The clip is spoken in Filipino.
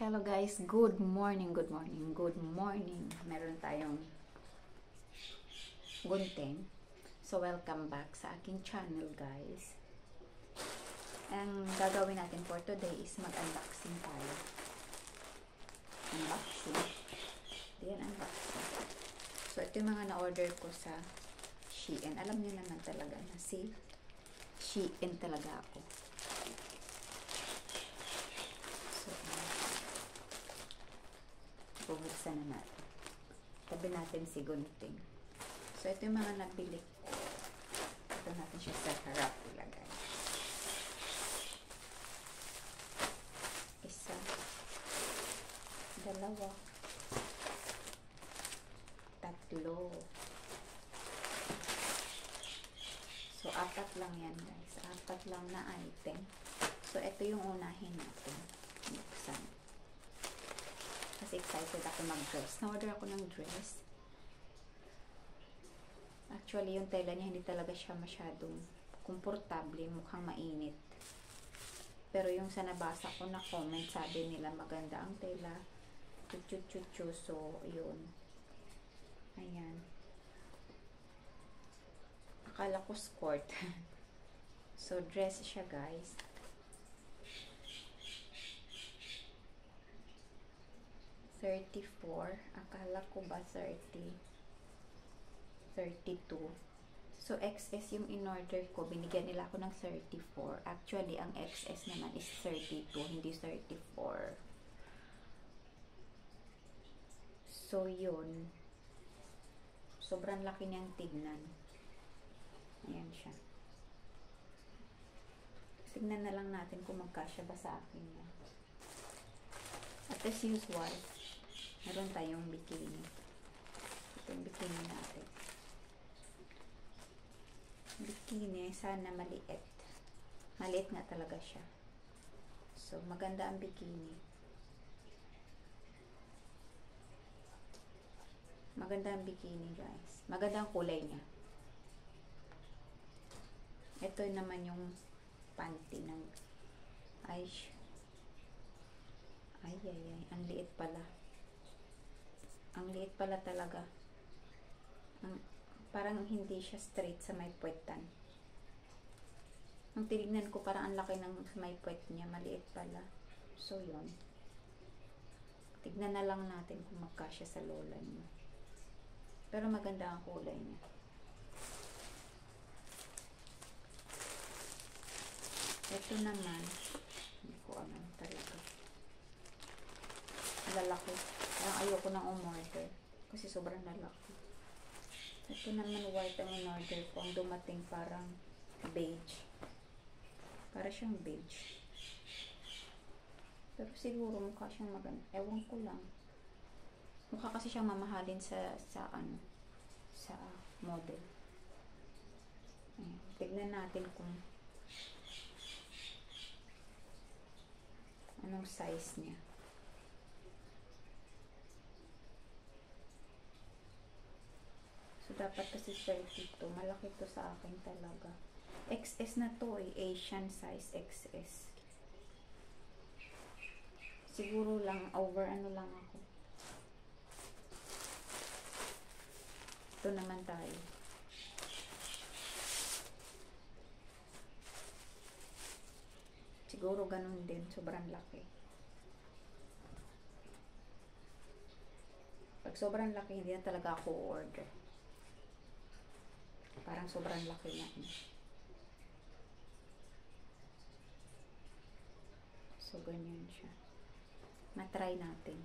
Hello guys, good morning, good morning, good morning. Meron tayong gunting. So welcome back sa aking channel guys. Ang gagawin natin for today is mag-unboxing tayo. Unboxing. Diyan unboxing. So ito yung mga na-order ko sa Shein. Alam niyo naman talaga na si Shein talaga ako. Bubuksan na natin. Tabi natin si gunting. So, ito yung mga nabili ko. Ito natin siya sa harap ilagay. Isa. Dalawa. Tatlo. So, apat lang yan guys. Apat lang na item. So, ito yung unahin natin. Buksan. Kasi excited ako mag-dress. Na-order ako ng dress. Actually, yung tela niya, hindi talaga siya masyadong komportable. Mukhang mainit. Pero yung sa nabasa ko na comment, sabi nila maganda ang tela. Chuchu. So, yun. Ayan. Akala ko skirt. So, dress siya guys. 34. Akala ko ba 30? 32. So, XS yung in-order ko. Binigyan nila ako ng 34. Actually, ang XS naman is 32, hindi 34. So, yun. Sobrang laki niyang tignan. Ayan siya. Tignan na lang natin kung magkasya ba sa akin yan. At as usual, meron tayong bikini. Ito yung bikini natin. Bikini, sana maliit. Maliit nga talaga siya. So, maganda ang bikini. Maganda ang bikini, guys. Maganda ang kulay niya. Ito naman yung panty ng ay, ang liit pala. Ang liit pala talaga. Parang hindi siya straight sa may puwetan. Nung tinignan ko, parang ang laki ng may puwet niya. Maliit pala. So, yun. Tignan na lang natin kung magkasya sa lola niya. Pero maganda ang kulay niya. Ito naman, hindi ko alam talaga. Lalaki. Parang ayoko nang umorder. Kasi sobrang lalaki. Ito naman white ang in-order ko. Ang dumating parang beige. Para siyang beige. Pero siguro mukha siyang maganda. Ewan ko lang. Mukha kasi siyang mamahalin sa model. Ayan. Tignan natin kung anong size niya. So, dapat kasi 32. Malaki to sa akin talaga. XS na to eh. Asian size XS. Siguro lang, over ano lang ako. Ito naman tayo. Siguro ganun din. Sobrang laki. Pag sobrang laki, hindi na talaga ako order. Parang sobrang laki na. So, ganyan siya. Matry natin.